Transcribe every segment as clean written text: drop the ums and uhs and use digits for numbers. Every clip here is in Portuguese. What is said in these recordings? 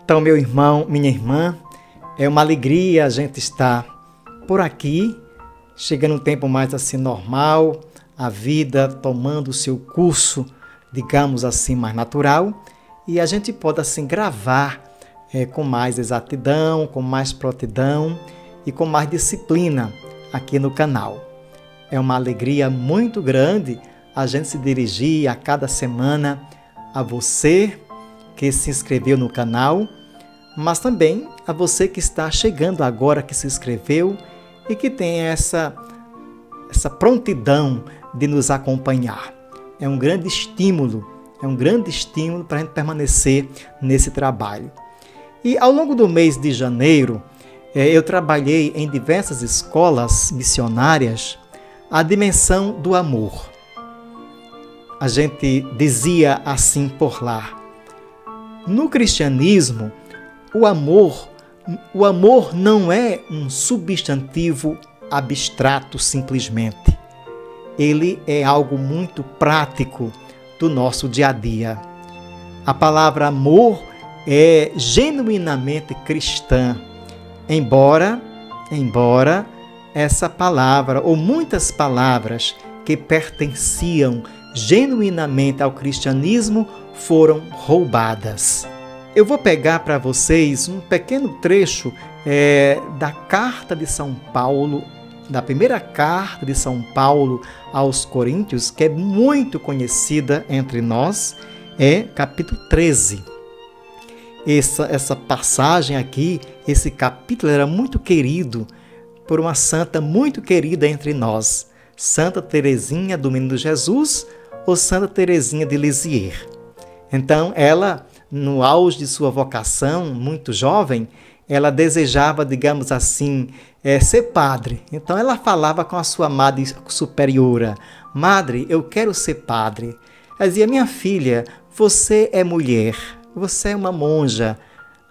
Então, meu irmão, minha irmã, é uma alegria a gente estar por aqui, chegando um tempo mais assim normal, a vida tomando o seu curso, digamos assim, mais natural, e a gente pode assim gravar com mais exatidão, com mais prontidão e com mais disciplina aqui no canal. É uma alegria muito grande a gente se dirigir a cada semana a você que se inscreveu no canal, mas também a você que está chegando agora, que se inscreveu e que tem essa prontidão de nos acompanhar. É um grande estímulo para a gente permanecer nesse trabalho. E ao longo do mês de janeiro, eu trabalhei em diversas escolas missionárias a dimensão do amor. A gente dizia assim por lá: no cristianismo, o amor não é um substantivo abstrato simplesmente. Ele é algo muito prático do nosso dia a dia. A palavra amor é genuinamente cristã, embora essa palavra ou muitas palavras que pertenciam genuinamente ao cristianismo foram roubadas. Eu vou pegar para vocês um pequeno trecho da carta de São Paulo, da primeira carta de São Paulo aos Coríntios, que é muito conhecida entre nós, capítulo 13. Essa passagem aqui, esse capítulo era muito querido por uma santa muito querida entre nós, Santa Teresinha do Menino Jesus ou Santa Teresinha de Lisieux. Então, ela, no auge de sua vocação, muito jovem, ela desejava, digamos assim, ser padre. Então, ela falava com a sua madre superiora: Madre, eu quero ser padre. Ela dizia: minha filha, você é mulher, você é uma monja.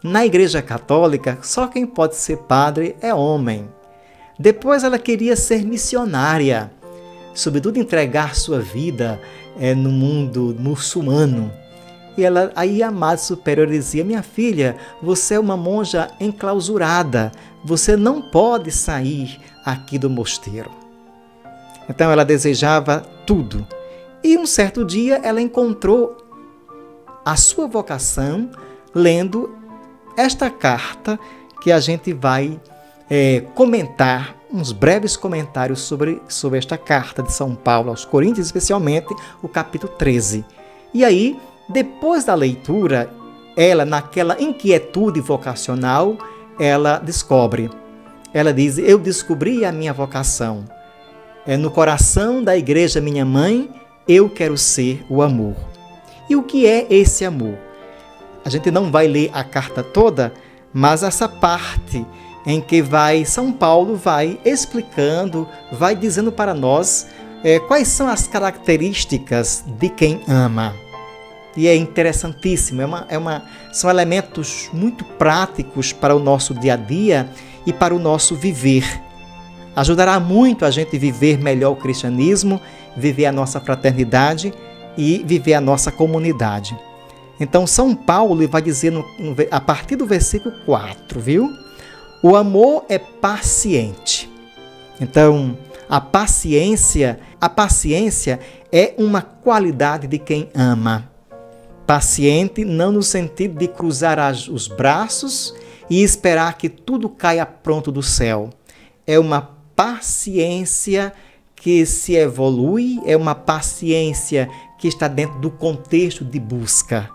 Na Igreja Católica, só quem pode ser padre é homem. Depois ela queria ser missionária, sobretudo entregar sua vida no mundo muçulmano. E aí a madre superior dizia: minha filha, você é uma monja enclausurada, você não pode sair aqui do mosteiro. Então ela desejava tudo. E um certo dia ela encontrou a sua vocação lendo esta carta que a gente vai comentar, uns breves comentários sobre esta carta de São Paulo aos Coríntios, especialmente o capítulo 13. E aí, depois da leitura, ela, naquela inquietude vocacional, ela descobre. Ela diz: eu descobri a minha vocação. No coração da igreja minha mãe, eu quero ser o amor. E o que é esse amor? A gente não vai ler a carta toda, mas essa parte em que São Paulo vai explicando, vai dizendo para nós quais são as características de quem ama. E é interessantíssimo, são elementos muito práticos para o nosso dia a dia e para o nosso viver. Ajudará muito a gente viver melhor o cristianismo, viver a nossa fraternidade e viver a nossa comunidade. Então, São Paulo vai dizer a partir do versículo 4, viu? O amor é paciente. Então, a paciência é uma qualidade de quem ama. Paciente não no sentido de cruzar os braços e esperar que tudo caia pronto do céu. É uma paciência que se evolui, é uma paciência que está dentro do contexto de busca.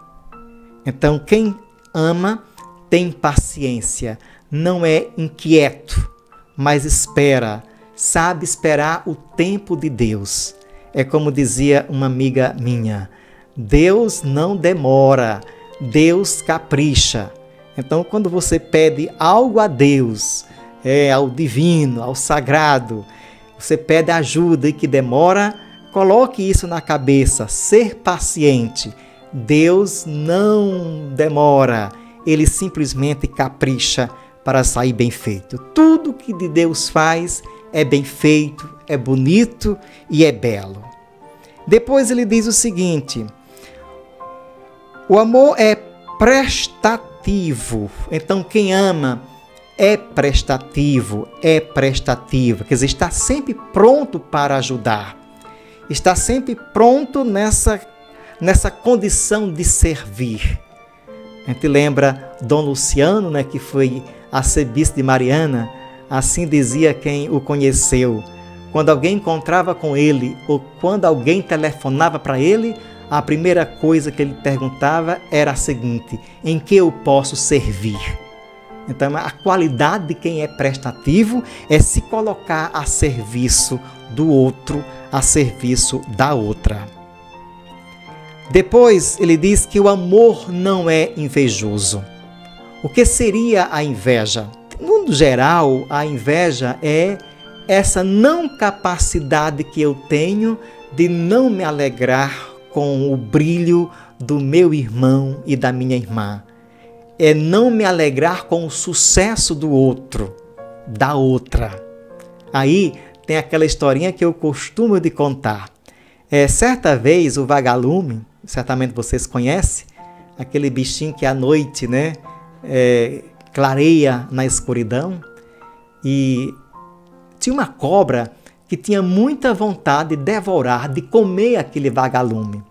Então, quem ama tem paciência, não é inquieto, mas espera, sabe esperar o tempo de Deus. É como dizia uma amiga minha: Deus não demora, Deus capricha. Então, quando você pede algo a Deus, ao divino, ao sagrado, você pede ajuda e que demora, coloque isso na cabeça: ser paciente. Deus não demora, Ele simplesmente capricha para sair bem feito. Tudo que de Deus faz é bem feito, é bonito e é belo. Depois ele diz o seguinte: o amor é prestativo prestativo. Então, quem ama é prestativo, quer dizer, está sempre pronto para ajudar, está sempre pronto nessa condição de servir. A gente lembra Dom Luciano, né, que foi arcebispo de Mariana, assim dizia quem o conheceu. Quando alguém encontrava com ele ou quando alguém telefonava para ele, a primeira coisa que ele perguntava era a seguinte: em que eu posso servir? Então, a qualidade de quem é prestativo é se colocar a serviço do outro, a serviço da outra. Depois, ele diz que o amor não é invejoso. O que seria a inveja? No geral, a inveja é essa não capacidade que eu tenho de não me alegrar com o brilho do meu irmão e da minha irmã. É não me alegrar com o sucesso do outro, da outra. Aí tem aquela historinha que eu costumo de contar. Certa vez o vagalume, certamente vocês conhecem, aquele bichinho que à noite, né, clareia na escuridão, e tinha uma cobra que tinha muita vontade de devorar, de comer aquele vagalume.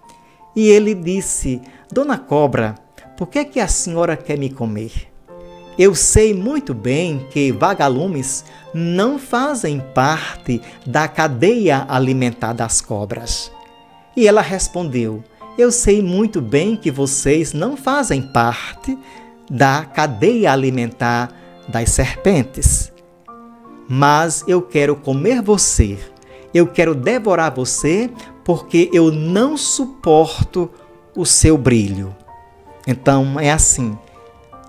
E ele disse: Dona Cobra, por que que a senhora quer me comer? Eu sei muito bem que vagalumes não fazem parte da cadeia alimentar das cobras. E ela respondeu: eu sei muito bem que vocês não fazem parte da cadeia alimentar das serpentes. Mas eu quero comer você, eu quero devorar você, porque eu não suporto o seu brilho. Então é assim,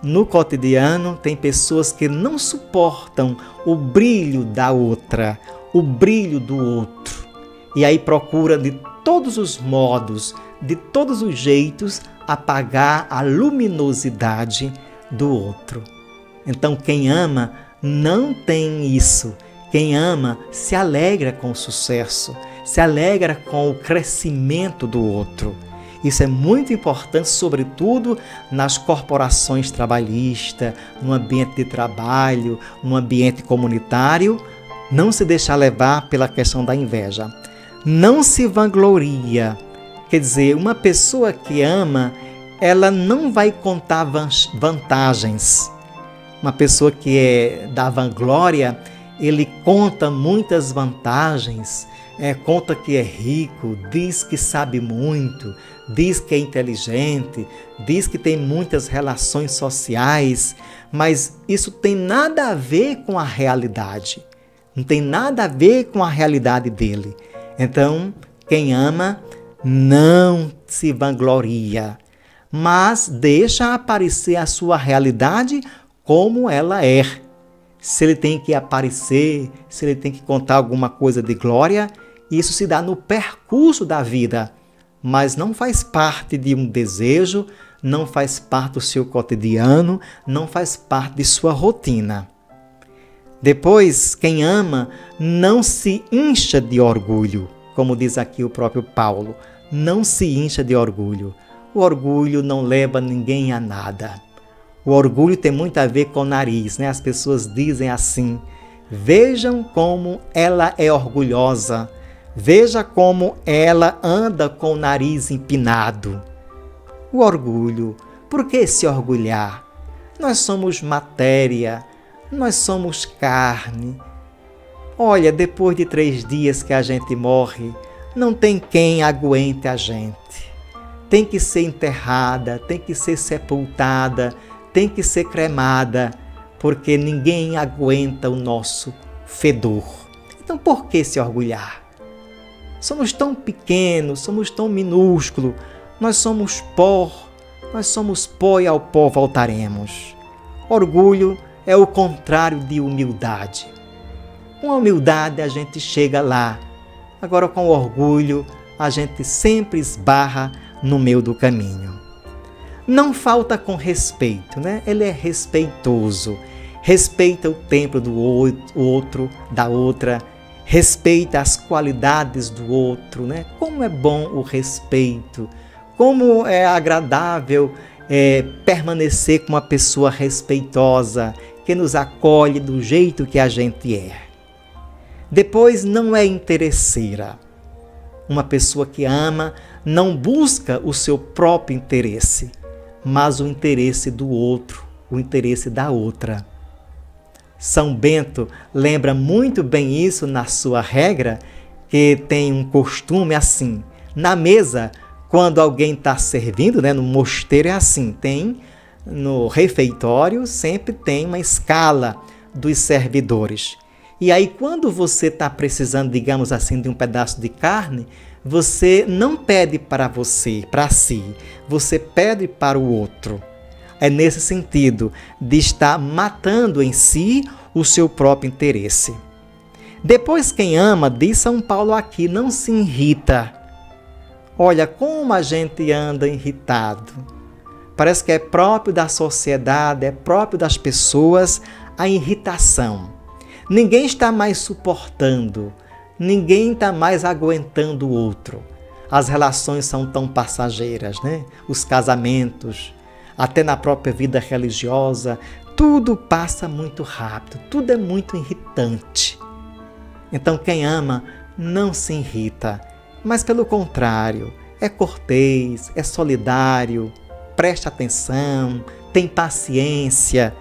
no cotidiano tem pessoas que não suportam o brilho da outra, o brilho do outro. E aí procura de todos os modos, de todos os jeitos, apagar a luminosidade do outro. Então quem ama não tem isso. Quem ama se alegra com o sucesso, se alegra com o crescimento do outro. Isso é muito importante, sobretudo nas corporações trabalhistas, no ambiente de trabalho, no ambiente comunitário. Não se deixar levar pela questão da inveja. Não se vangloria. Quer dizer, uma pessoa que ama, ela não vai contar vantagens. Uma pessoa que é da vanglória, ele conta muitas vantagens, conta que é rico, diz que sabe muito, diz que é inteligente, diz que tem muitas relações sociais, mas isso tem nada a ver com a realidade, não tem nada a ver com a realidade dele. Então, quem ama não se vangloria, mas deixa aparecer a sua realidade como ela é. Se ele tem que aparecer, se ele tem que contar alguma coisa de glória, isso se dá no percurso da vida, mas não faz parte de um desejo, não faz parte do seu cotidiano, não faz parte de sua rotina. Depois, quem ama não se incha de orgulho, como diz aqui o próprio Paulo, não se incha de orgulho. O orgulho não leva ninguém a nada. O orgulho tem muito a ver com o nariz, né? As pessoas dizem assim: vejam como ela é orgulhosa, veja como ela anda com o nariz empinado. O orgulho, por que se orgulhar? Nós somos matéria, nós somos carne. Olha, depois de 3 dias que a gente morre, não tem quem aguente a gente. Tem que ser enterrada, tem que ser sepultada, tem que ser cremada, porque ninguém aguenta o nosso fedor. Então, por que se orgulhar? Somos tão pequenos, somos tão minúsculos, nós somos pó e ao pó voltaremos. Orgulho é o contrário de humildade. Com a humildade a gente chega lá, agora com orgulho a gente sempre esbarra no meio do caminho. Não falta com respeito, né? Ele é respeitoso, respeita o tempo do outro, da outra, respeita as qualidades do outro, né? Como é bom o respeito, como é agradável permanecer com uma pessoa respeitosa, que nos acolhe do jeito que a gente é. Depois, não é interesseira. Uma pessoa que ama não busca o seu próprio interesse, mas o interesse do outro, o interesse da outra. São Bento lembra muito bem isso na sua regra, que tem um costume assim. Na mesa, quando alguém está servindo, no mosteiro é assim, no refeitório sempre tem uma escala dos servidores. E aí, quando você está precisando, digamos assim, de um pedaço de carne, você não pede para si, você pede para o outro. É nesse sentido de estar matando em si o seu próprio interesse. Depois, quem ama, diz São Paulo aqui, não se irrita. Olha como a gente anda irritado. Parece que é próprio da sociedade, é próprio das pessoas a irritação. Ninguém está mais suportando, ninguém está mais aguentando o outro. As relações são tão passageiras, Os casamentos, até na própria vida religiosa, tudo passa muito rápido, tudo é muito irritante. Então quem ama não se irrita, mas pelo contrário, é cortês, é solidário, presta atenção, tem paciência.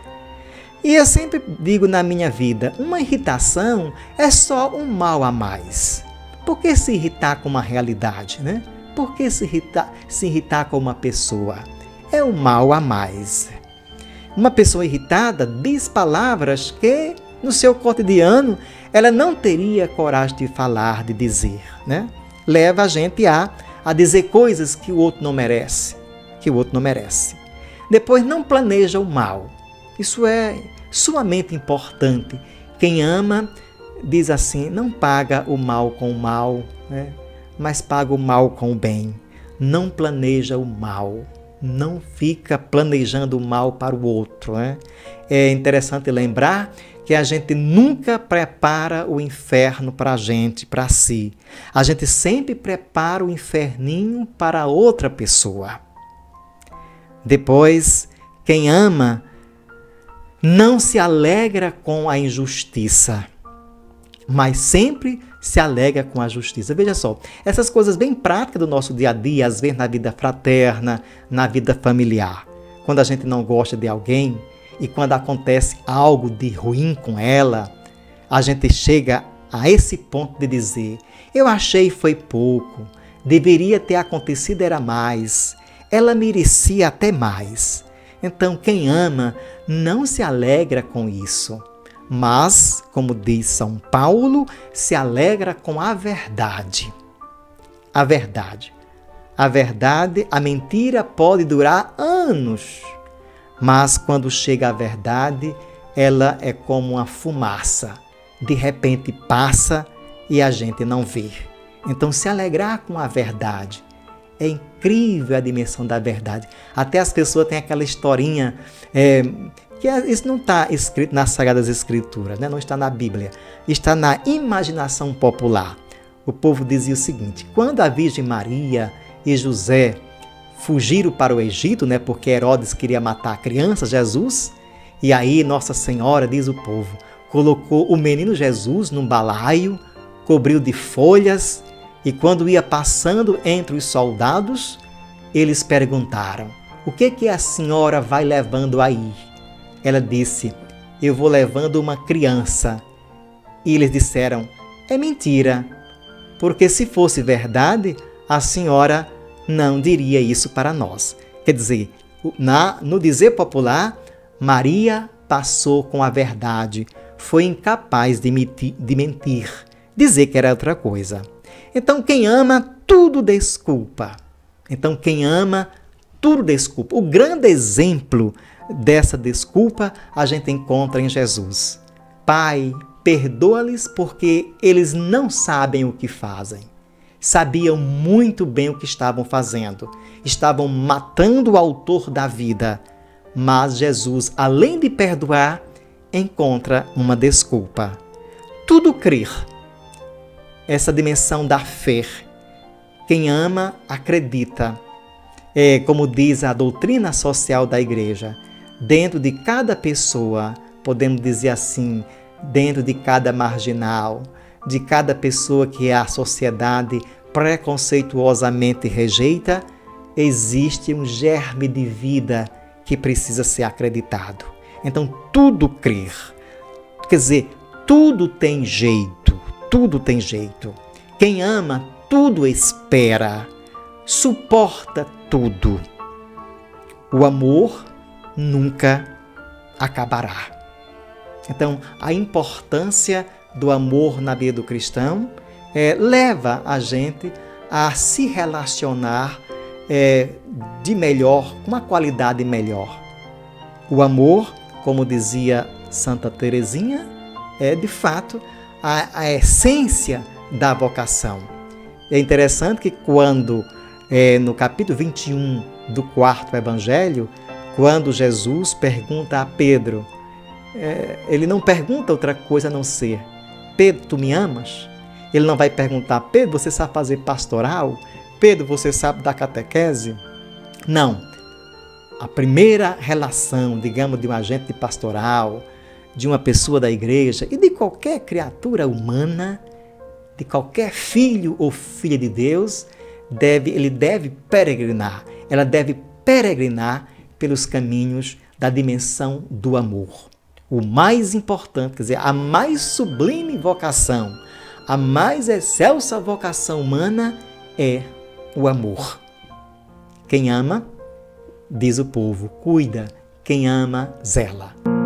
E eu sempre digo na minha vida, uma irritação é só um mal a mais. Por que se irritar com uma realidade, Por que se irritar com uma pessoa? É um mal a mais. Uma pessoa irritada diz palavras que, no seu cotidiano, ela não teria coragem de falar, de dizer, Leva a gente a dizer coisas que o outro não merece, Depois, não planeja o mal. Isso é sumamente importante. Quem ama, diz assim, não paga o mal com o mal, mas paga o mal com o bem. Não planeja o mal. Não fica planejando o mal para o outro. É interessante lembrar que a gente nunca prepara o inferno para a gente, para si. A gente sempre prepara o inferninho para outra pessoa. Depois, quem ama não se alegra com a injustiça, mas sempre se alegra com a justiça. Veja só, essas coisas bem práticas do nosso dia a dia, às vezes na vida fraterna, na vida familiar. Quando a gente não gosta de alguém e quando acontece algo de ruim com ela, a gente chega a esse ponto de dizer, eu achei foi pouco, deveria ter acontecido era mais, ela merecia até mais. Então, quem ama não se alegra com isso, mas, como diz São Paulo, se alegra com a verdade. A verdade. A mentira pode durar anos, mas quando chega a verdade, ela é como uma fumaça. De repente passa e a gente não vê. Então, se alegrar com a verdade. É incrível a dimensão da verdade. Até as pessoas têm aquela historinha, que isso não está escrito nas Sagradas Escrituras, não está na Bíblia, está na imaginação popular. O povo dizia o seguinte, quando a Virgem Maria e José fugiram para o Egito, porque Herodes queria matar a criança, Jesus, e aí Nossa Senhora, diz o povo, colocou o menino Jesus num balaio, cobriu de folhas, e quando ia passando entre os soldados, eles perguntaram, o que a senhora vai levando aí? Ela disse, eu vou levando uma criança. E eles disseram, é mentira, porque se fosse verdade, a senhora não diria isso para nós. Quer dizer, no dizer popular, Maria passou com a verdade, foi incapaz de mentir, dizer que era outra coisa. Então, quem ama, tudo desculpa. O grande exemplo dessa desculpa a gente encontra em Jesus. Pai, perdoa-lhes porque eles não sabem o que fazem. Sabiam muito bem o que estavam fazendo. Estavam matando o autor da vida. Mas Jesus, além de perdoar, encontra uma desculpa. Tudo crer. Essa dimensão da fé. Quem ama, acredita. como diz a doutrina social da igreja, dentro de cada pessoa, podemos dizer assim, dentro de cada marginal, de cada pessoa que a sociedade preconceituosamente rejeita, existe um germe de vida que precisa ser acreditado. Então, tudo crer. Quer dizer, tudo tem jeito, tudo tem jeito. Quem ama, tudo espera, suporta tudo. O amor nunca acabará. Então, a importância do amor na vida do cristão leva a gente a se relacionar de melhor, com uma qualidade melhor. O amor, como dizia Santa Teresinha, é de fato a essência da vocação. É interessante que quando, no capítulo 21 do 4º Evangelho, quando Jesus pergunta a Pedro, ele não pergunta outra coisa a não ser: Pedro, tu me amas? Ele não vai perguntar: Pedro, você sabe fazer pastoral? Pedro, você sabe dar catequese? Não. A primeira relação, digamos, de um agente de pastoral, de uma pessoa da igreja e de qualquer criatura humana, de qualquer filho ou filha de Deus, ele deve peregrinar. Ela deve peregrinar pelos caminhos da dimensão do amor. O mais importante, quer dizer, a mais sublime vocação, a mais excelsa vocação humana é o amor. Quem ama, diz o povo, cuida. Quem ama, zela.